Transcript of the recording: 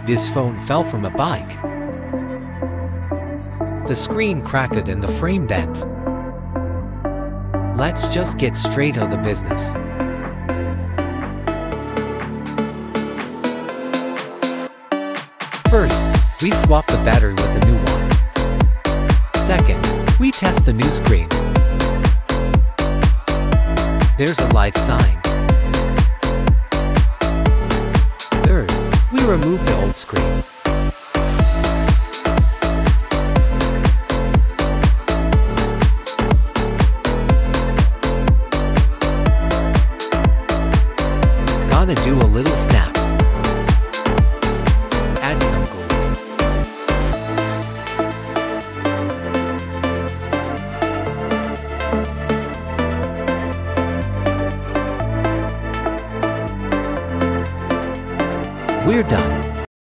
This phone fell from a bike. The screen cracked and the frame bent. Let's just get straight to the business. First, we swap the battery with a new one. Second, we test the new screen. There's a live sign. Third, we remove the old screen. Gonna do a little snap.